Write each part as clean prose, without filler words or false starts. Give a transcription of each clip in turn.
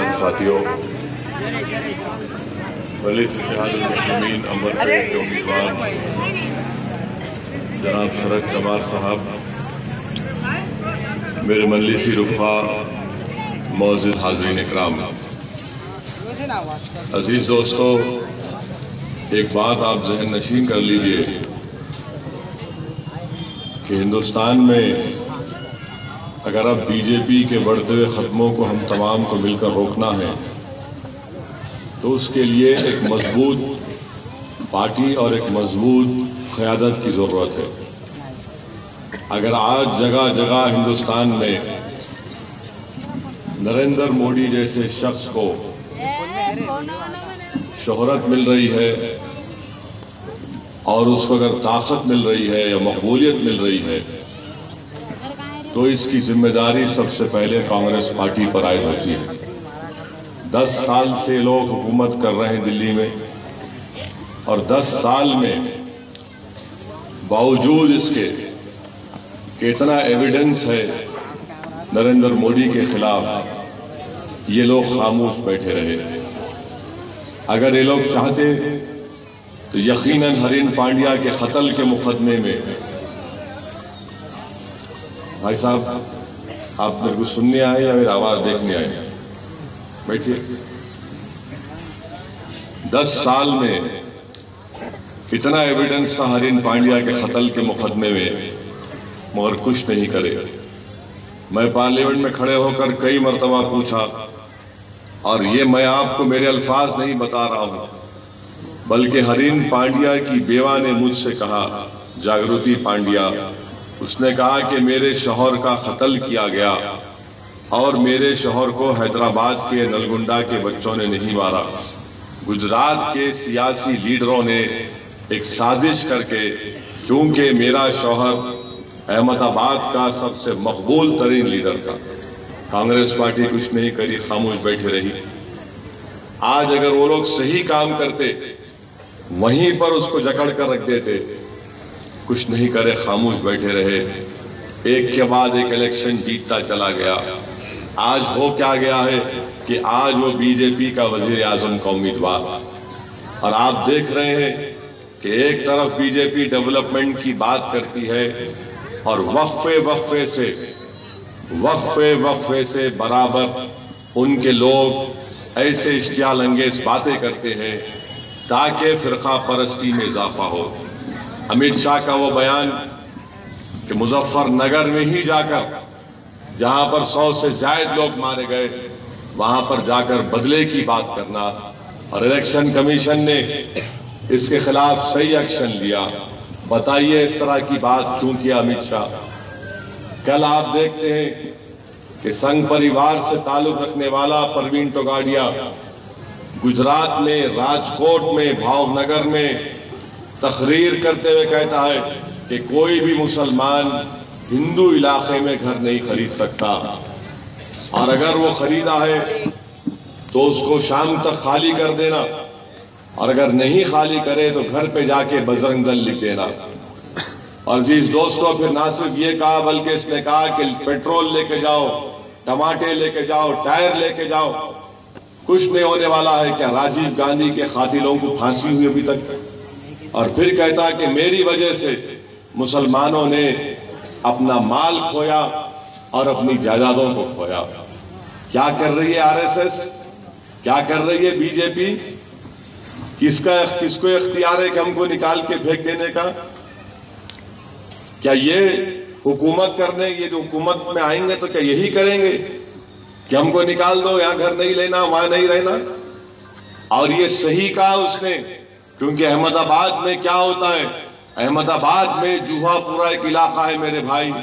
मोहतरम साथियों, मजलिस इत्तेहादुल-मुस्लिमीन अंबरपेट के उम्मीदवार जनाब शरद कमार साहब, मेरे मजलिसी रुफ़ा, मौजूद हाज़रीन इकराम, अजीज दोस्तों, एक बात आप जहन नशीन कर लीजिए कि हिंदुस्तान में अगर अब बीजेपी के बढ़ते हुए खत्मों को हम तमाम को मिलकर रोकना है तो उसके लिए एक मजबूत पार्टी और एक मजबूत क़यादत की जरूरत है। अगर आज जगह जगह हिंदुस्तान में नरेंद्र मोदी जैसे शख्स को शोहरत मिल रही है और उसको अगर ताकत मिल रही है या मकबूलियत मिल रही है तो इसकी जिम्मेदारी सबसे पहले कांग्रेस पार्टी पर आयद होती है। 10 साल से लोग हुकूमत कर रहे हैं दिल्ली में और 10 साल में बावजूद इसके कितना एविडेंस है नरेंद्र मोदी के खिलाफ, ये लोग खामोश बैठे रहे। अगर ये लोग चाहते तो यकीनन हरीन पांड्या के कत्ल के मुकदमे में, भाई साहब आप मेरे को सुनने आए या मेरी आवाज देखने आए? बैठिए। 10 साल में कितना एविडेंस था हरीन पांड्या के कत्ल के मुकदमे में, मगर कुछ नहीं करे। मैं पार्लियामेंट में खड़े होकर कई मर्तबा पूछा, और ये मैं आपको मेरे अल्फाज नहीं बता रहा हूं, बल्कि हरीन पांड्या की बेवा ने मुझसे कहा, जागृति पांड्या, उसने कहा कि मेरे शौहर का कत्ल किया गया और मेरे शौहर को हैदराबाद के नलगुंडा के बच्चों ने नहीं मारा। गुजरात के सियासी लीडरों ने एक साजिश करके, क्योंकि मेरा शौहर अहमदाबाद का सबसे मकबूल तरीन लीडर था, कांग्रेस पार्टी कुछ नहीं करी, खामोश बैठे रही। आज अगर वो लोग सही काम करते, वहीं पर उसको जकड़ कर रख देते, कुछ नहीं करे, खामोश बैठे रहे। एक के बाद एक इलेक्शन जीतता चला गया। आज हो क्या गया है कि आज वो बीजेपी का वजीर आजम का उम्मीदवार, और आप देख रहे हैं कि एक तरफ बीजेपी डेवलपमेंट की बात करती है और वक्फे से बराबर उनके लोग ऐसे इश्तियालंगेज बातें करते हैं ताकि फिरका परस्ती में इजाफा हो। अमित शाह का वो बयान कि मुजफ्फरनगर में ही जाकर, जहां पर 100 से ज्यादा लोग मारे गए, वहां पर जाकर बदले की बात करना, और इलेक्शन कमीशन ने इसके खिलाफ सही एक्शन लिया। बताइए इस तरह की बात क्यों किया अमित शाह? कल आप देखते हैं कि संघ परिवार से ताल्लुक रखने वाला परवीन टोगाडिया गुजरात में, राजकोट में, भावनगर में तकरीर करते हुए कहता है कि कोई भी मुसलमान हिंदू इलाके में घर नहीं खरीद सकता, और अगर वो खरीदा है तो उसको शाम तक खाली कर देना, और अगर नहीं खाली करे तो घर पे जाके बजरंग दल लिख देना। और अजीज दोस्तों, फिर ना सिर्फ ये कहा बल्कि इसने कहा कि पेट्रोल लेके जाओ, टमाटे लेके जाओ, टायर लेके जाओ, कुछ नहीं होने वाला है। क्या राजीव गांधी के कातिलों को फांसी हुई अभी तक? और फिर कहता है कि मेरी वजह से मुसलमानों ने अपना माल खोया और अपनी जायदादों को खोया। क्या कर रही है आरएसएस? क्या कर रही है बीजेपी? किसको इख्तियार है कि हमको निकाल के फेंक देने का? क्या ये हुकूमत करने, ये जो हुकूमत में आएंगे तो क्या यही करेंगे कि हमको निकाल दो, यहां घर नहीं लेना, वहां नहीं रहना? और ये सही कहा उसने, क्योंकि अहमदाबाद में क्या होता है, अहमदाबाद में जूहापुरा एक इलाका है मेरे भाई,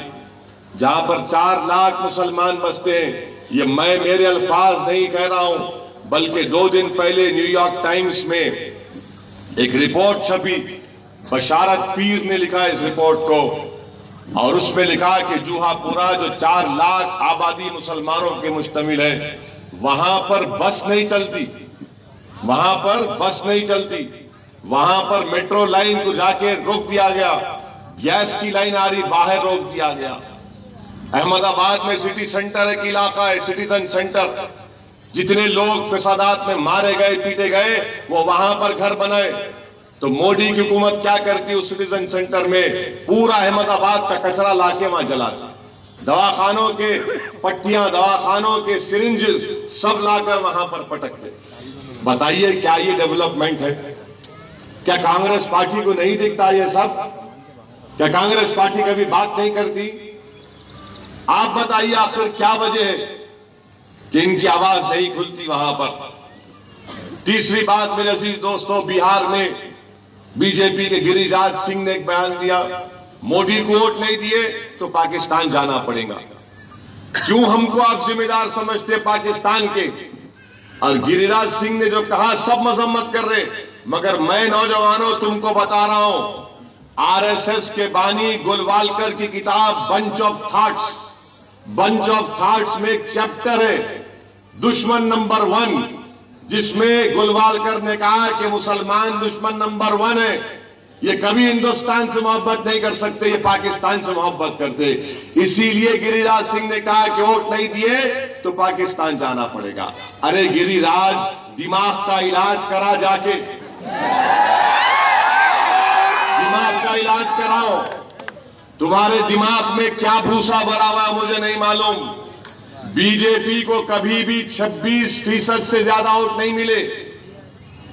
जहां पर 4 लाख मुसलमान बसते हैं। ये मैं मेरे अल्फाज नहीं कह रहा हूं, बल्कि 2 दिन पहले न्यूयॉर्क टाइम्स में एक रिपोर्ट छपी, बशारत पीर ने लिखा इस रिपोर्ट को, और उसमें लिखा कि जूहापुरा जो 4 लाख आबादी मुसलमानों की मुश्तमिल है, वहां पर बस नहीं चलती, वहां पर मेट्रो लाइन को जाके रोक दिया गया, गैस की लाइन आ रही, बाहर रोक दिया गया। अहमदाबाद में सिटी सेंटर एक इलाका है, सिटीजन सेंटर, जितने लोग फसादात में मारे गए, पीटे गए, वो वहां पर घर बनाए। तो मोदी की हुकूमत क्या करती, उस सिटीजन सेंटर में पूरा अहमदाबाद का कचरा लाके वहां जलाती, दवाखानों के पट्टियां, दवाखानों के सिरिंजेस सब लाकर वहां पर पटकते। बताइए क्या ये डेवलपमेंट है? क्या कांग्रेस पार्टी को नहीं दिखता ये सब? क्या कांग्रेस पार्टी कभी बात नहीं करती? आप बताइए आखिर क्या वजह है कि इनकी आवाज नहीं खुलती वहां पर? तीसरी बात मेरे अजीज दोस्तों, बिहार में बीजेपी के गिरिराज सिंह ने एक बयान दिया, मोदी को वोट नहीं दिए तो पाकिस्तान जाना पड़ेगा। क्यों हमको आप जिम्मेदार समझते पाकिस्तान के? और गिरिराज सिंह ने जो कहा सब मजम्मत कर रहे, मगर मैं नौजवानों तुमको बता रहा हूं, आरएसएस के बानी गोलवालकर की किताब बंच ऑफ थॉट्स में एक चैप्टर है दुश्मन नंबर 1, जिसमें गोलवालकर ने कहा कि मुसलमान दुश्मन नंबर 1 है, ये कभी हिंदुस्तान से मोहब्बत नहीं कर सकते, ये पाकिस्तान से मोहब्बत करते। इसीलिए गिरिराज सिंह ने कहा कि वोट नहीं दिए तो पाकिस्तान जाना पड़ेगा। अरे गिरिराज, दिमाग का इलाज करा जाके, दिमाग का इलाज कराओ। तुम्हारे दिमाग में क्या भूसा भरा हुआ मुझे नहीं मालूम। बीजेपी को कभी भी 26% से ज्यादा वोट नहीं मिले।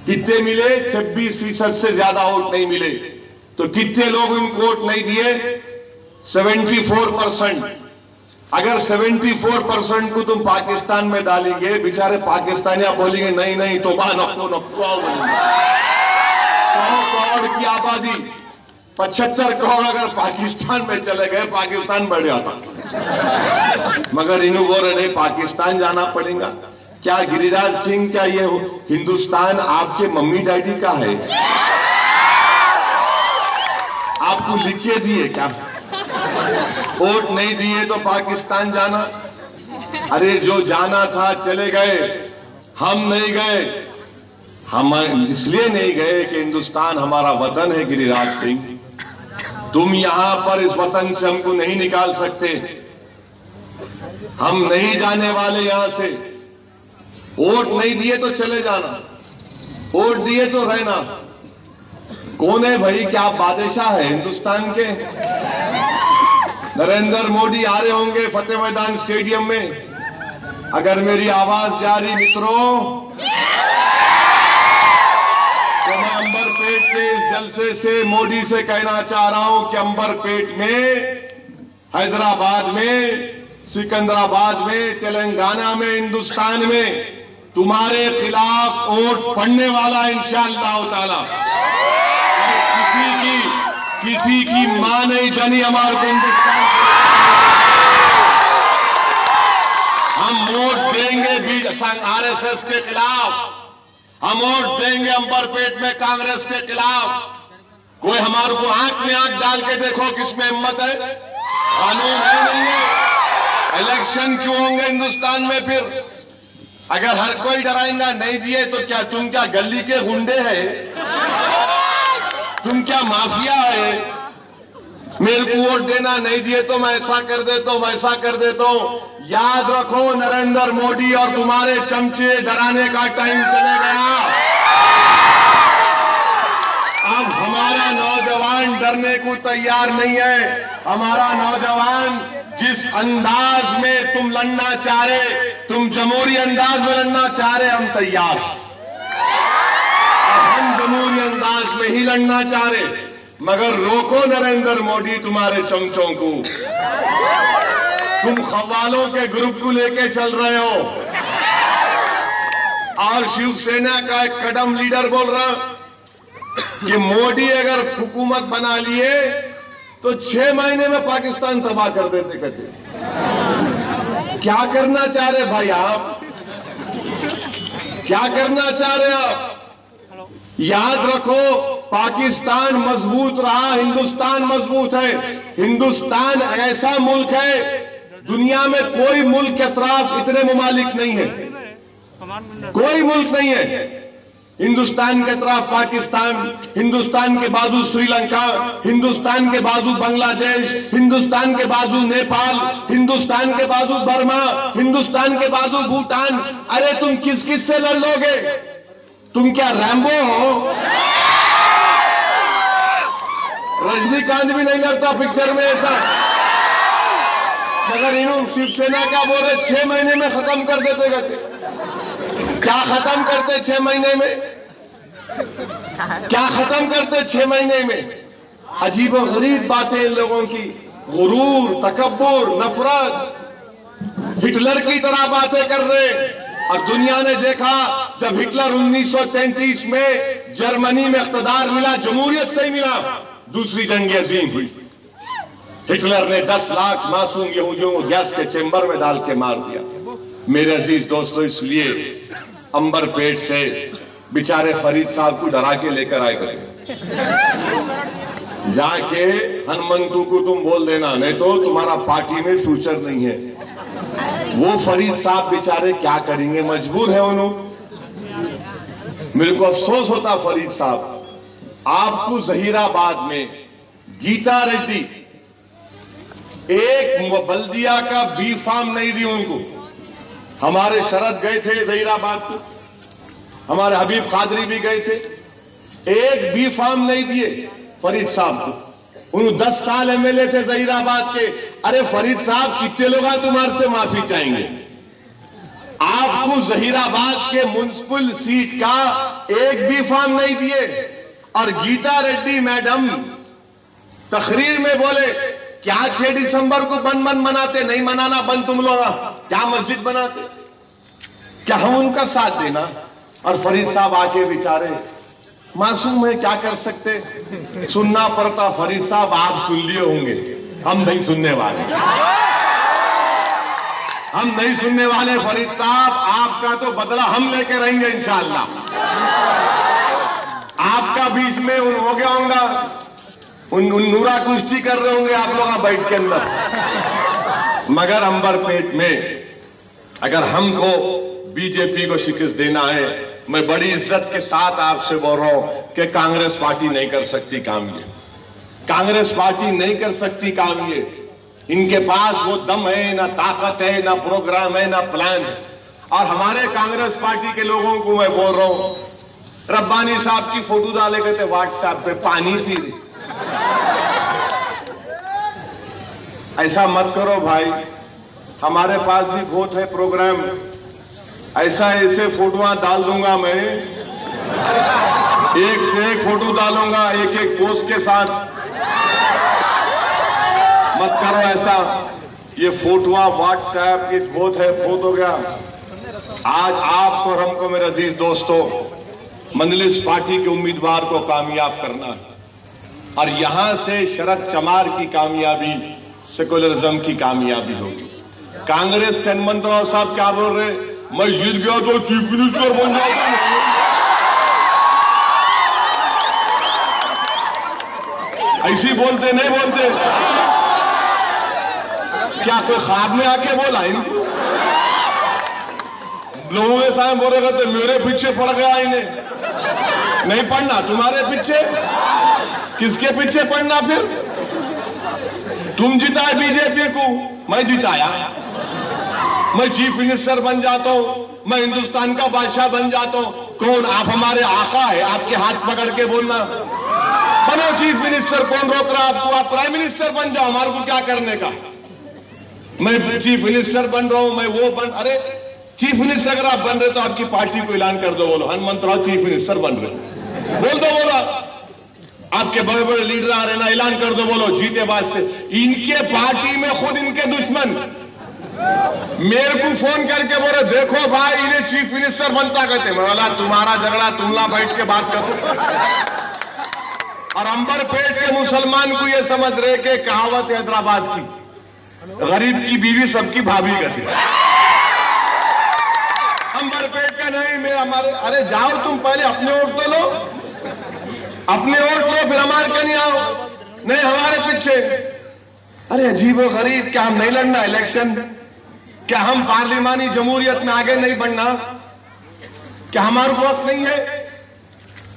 कितने मिले? 26% से ज्यादा वोट नहीं मिले। तो कितने लोग इनको वोट नहीं दिए? 74%। अगर 74% को तुम पाकिस्तान में डालेंगे, बेचारे पाकिस्तानियां बोलेंगे नहीं नहीं तो नक्को नक्को, 100 करोड़ की आबादी, 75 करोड़ अगर पाकिस्तान में चले गए, पाकिस्तान बढ़ जाता। मगर इन्हों बोल रहे नहीं, पाकिस्तान जाना पड़ेगा। क्या गिरिराज सिंह, क्या ये हिंदुस्तान आपके मम्मी डैडी का है? आपको लिख के दिए क्या? वोट नहीं दिए तो पाकिस्तान जाना? अरे जो जाना था चले गए, हम नहीं गए। हम इसलिए नहीं गए कि हिंदुस्तान हमारा वतन है। गिरिराज सिंह, तुम यहां पर इस वतन से हमको नहीं निकाल सकते। हम नहीं जाने वाले यहां से। वोट नहीं दिए तो चले जाना, वोट दिए तो रहना। कौन है भाई? क्या आप बादशाह है हिंदुस्तान के? नरेंद्र मोदी आ रहे होंगे फतेह मैदान स्टेडियम में। अगर मेरी आवाज जा रही मित्रों, तो मैं अंबरपेट के इस जलसे से मोदी से कहना चाह रहा हूं कि अंबरपेट में, हैदराबाद में, सिकंदराबाद में, तेलंगाना में, हिंदुस्तान में तुम्हारे खिलाफ वोट पड़ने वाला इंशाअल्लाह ताला। किसी की मां नहीं जानी हमारे को हिंदुस्तान। हम वोट देंगे आरएसएस के खिलाफ, हम वोट देंगे अंबरपेट में कांग्रेस के खिलाफ। कोई हमारे को आंख में आंख डाल के देखो किसमें हिम्मत है? कानून है नहीं है। इलेक्शन क्यों होंगे हिंदुस्तान में? फिर अगर हर कोई डराएगा नहीं दिए तो क्या तुम क्या गली के गुंडे हैं? तुम क्या माफिया है? मेरे को वोट देना नहीं दिए तो मैं ऐसा कर देता हूं, वैसा कर देता हूं। याद रखो नरेंद्र मोदी और तुम्हारे चमचे, डराने का टाइम चले गया। अब हमारा नौजवान डरने को तैयार नहीं है। हमारा नौजवान जिस अंदाज में तुम लड़ना चाह रहे, तुम जमहूरी अंदाज में लड़ना चाह रहे, हम तैयार। हम जमहूरी अंदाज में ही लड़ना चाह रहे, मगर रोको नरेंद्र मोदी तुम्हारे चमचों को। तुम खवालों के ग्रुप को लेके चल रहे हो। और शिवसेना का एक कदम लीडर बोल रहा कि मोदी अगर हुकूमत बना लिए तो 6 महीने में पाकिस्तान तबाह कर देते। कहते क्या करना चाह रहे भाई आप? क्या करना चाह रहे आप? याद रखो, पाकिस्तान मजबूत रहा, हिंदुस्तान मजबूत है। हिंदुस्तान ऐसा मुल्क है, दुनिया में कोई मुल्क के अतराफ इतने ममालिक नहीं है, कोई मुल्क नहीं है। हिंदुस्तान के तरफ पाकिस्तान, हिंदुस्तान के बाजू श्रीलंका, हिंदुस्तान के बाजू बांग्लादेश, हिंदुस्तान के बाजू नेपाल, हिंदुस्तान के बाजू बर्मा, हिंदुस्तान के बाजू भूटान। अरे तुम किस किस से लड़ लोगे? तुम क्या रैम्बो हो? रजनीकांत भी नहीं लड़ता पिक्चर में ऐसा, मगर इन्हों शिवसेना क्या बोल रहे 6 महीने में खत्म कर देते कहते। क्या खत्म करते 6 महीने में? क्या खत्म करते 6 महीने में? अजीब और गरीब बातें इन लोगों की, गुरूर, तकब्बुर, नफरत, हिटलर की तरह बातें कर रहे। और दुनिया ने देखा जब हिटलर 1933 में जर्मनी में इख्तिदार मिला, जमहूरियत से ही मिला, दूसरी जंग अजीम हुई। हिटलर ने 10 लाख मासूम यहूदियों को गैस के चेंबर में डाल के मार दिया। मेरे अजीज दोस्तों, इसलिए अंबरपेट से बेचारे फरीद साहब को डरा के लेकर आए करें। जाके हनुमंतू को तुम बोल देना, नहीं तो तुम्हारा पार्टी में फ्यूचर नहीं है। वो फरीद साहब बेचारे क्या करेंगे, मजबूर है उन्होंने। मेरे को अफसोस होता फरीद साहब, आपको जहीराबाद में गीता रेड्डी एक बल्दिया का बी फार्म नहीं दी उनको। हमारे शरद गए थे जहीराबाद को, हमारे हबीब कादरी भी गए थे, एक बी फार्म नहीं दिए फरीद साहब को। उन्होंने 10 साल एमएलए थे जहीराबाद के। अरे फरीद साहब, कितने लोग तुम्हारे से माफी चाहेंगे? आपको जहीराबाद के म्युनिसिपल सीट का एक भी फार्म नहीं दिए। और गीता रेड्डी मैडम तकरीर में बोले, क्या 6 दिसंबर को बंद मनाते? नहीं मनाना बंद तुम लोग, क्या मस्जिद बनाते? क्या हम उनका साथ देना? और फरीद साहब आके बेचारे मासूम है, क्या कर सकते? सुनना पड़ता। फरीद साहब आप सुन लिए होंगे, हम नहीं सुनने वाले, हम नहीं सुनने वाले। फरीद साहब, आपका तो बदला हम लेके रहेंगे इंशाअल्लाह। आपका बीच में हो गया होगा, उन नूरा कुश्ती कर रहे होंगे आप लोग बैठ के अंदर। मगर अंबरपेट में अगर हमको बीजेपी को शिकस्त देना है, मैं बड़ी इज्जत के साथ आपसे बोल रहा हूं कि कांग्रेस पार्टी नहीं कर सकती काम ये। कांग्रेस पार्टी नहीं कर सकती काम ये। इनके पास वो दम है, ना ताकत है, ना प्रोग्राम है, ना प्लान है। और हमारे कांग्रेस पार्टी के लोगों को मैं बोल रहा हूं, रब्बानी साहब की फोटो डाले गए थे व्हाट्सएप पे, पानी पी रहे। ऐसा मत करो भाई, हमारे पास भी बहुत है प्रोग्राम। ऐसे फोटोआं डाल दूंगा मैं, एक से एक फोटो डालूंगा, एक पोस्ट के साथ। मत करो ऐसा, ये फोटोआं व्हाट्सएप की बहुत है, बहुत हो गया। आज आपको और हमको मेरे अजीज दोस्तों मंजलिस पार्टी के उम्मीदवार को कामयाब करना है। और यहां से शरद चमार की कामयाबी सेकुलरिज्म की कामयाबी होगी। कांग्रेस के हनुमंत राव साहब क्या बोल रहे, मैं जीत गया तो चीफ मिनिस्टर बन जाऊंगा। ऐसी बोलते नहीं बोलते, क्या कोई ख्वाब में आके बोला इनको? लोगों के सामने बोलेगा तो मेरे पीछे पड़ गया इन्हें। नहीं पढ़ना, तुम्हारे पीछे, किसके पीछे पढ़ना? फिर तुम जिताए बीजेपी को, मैं जिताया, मैं चीफ मिनिस्टर बन जाता हूं, मैं हिंदुस्तान का बादशाह बन जाता हूं। कौन? आप हमारे आका है, आपके हाथ पकड़ के बोलना बनो चीफ मिनिस्टर, कौन रोक रहा आपको? आप प्राइम मिनिस्टर बन जाओ, हमारे को क्या करने का? मैं चीफ मिनिस्टर बन रहा हूं, मैं वो बन। अरे चीफ मिनिस्टर अगर आप बन रहे तो आपकी पार्टी को ऐलान कर दो, बोलो हनुमंत राव चीफ मिनिस्टर बन रहे, बोल दो, बोलो आपके बड़े बड़े लीडर आ रहे ना, ऐलान कर दो, बोलो जीते बाद से। इनके पार्टी में खुद इनके दुश्मन मेरे को फोन करके बोले, देखो भाई इन्हें चीफ मिनिस्टर बनता कहते। मैं बोला तुम्हारा झगड़ा तुमला बैठ के बात करो। और अंबरपेट के मुसलमान को यह समझ रहे कि कहावत हैदराबाद की, गरीब की बीवी सबकी भाभी कहती। अंबरपेट का नहीं, मैं हमारे, अरे जाओ तुम पहले अपने वोट तो लो, अपने वोट लो, फिर हमारे के नहीं आओ, नहीं हमारे पीछे। अरे अजीब व गरीब, क्या हम नहीं लड़ना इलेक्शन? क्या हम पार्लिमानी जमहूरियत में आगे नहीं बढ़ना? क्या हमारे वक्त नहीं है?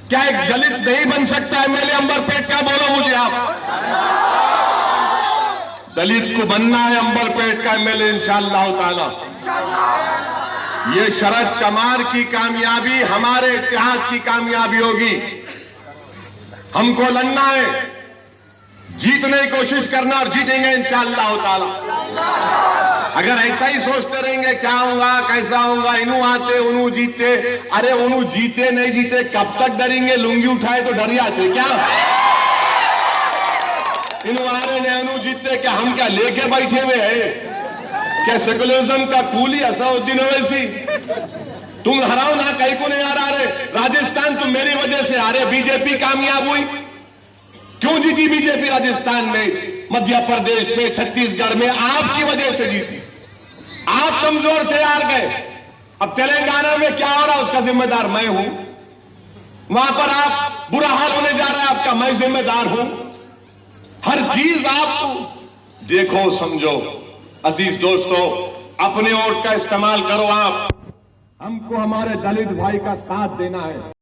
क्या एक दलित नहीं बन सकता एमएलए अंबरपेट का? बोलो मुझे आप। दलित को बनना है अंबरपेट का एमएलए इंशाअल्लाह ताला। ये शरद चमार की कामयाबी हमारे इत्तेहाद की कामयाबी होगी। हमको लड़ना है, जीतने की कोशिश करना और जीतेंगे इंशाअल्लाह ताला। अगर ऐसा ही सोचते रहेंगे क्या होगा कैसा होगा, इनू आते उनू जीतते, अरे उनू जीते नहीं जीते कब तक डरेंगे? लुंगी उठाए तो डर जाते क्या? इनू आ रहे ने उनू जीतते क्या? हम क्या लेके बैठे हुए हैं? क्या सेकुलरिज्म का टूल ही असदुद्दीन ओवैसी? तुम हराओ ना, कहीं को नहीं हरा रहे। राजस्थान तुम मेरी वजह से हारे, बीजेपी कामयाब हुई। क्यों जीती बीजेपी राजस्थान में, मध्य प्रदेश में, छत्तीसगढ़ में? आपकी वजह से जीती। आप कमजोर थे, हार गए। अब तेलंगाना में क्या हो रहा है उसका जिम्मेदार मैं हूं। वहां पर आप बुरा हाल होने जा रहा है आपका, मैं जिम्मेदार हूं। हर चीज आप देखो समझो। अजीज दोस्तों, अपने वोट का इस्तेमाल करो आप। हमको हमारे दलित भाई का साथ देना है।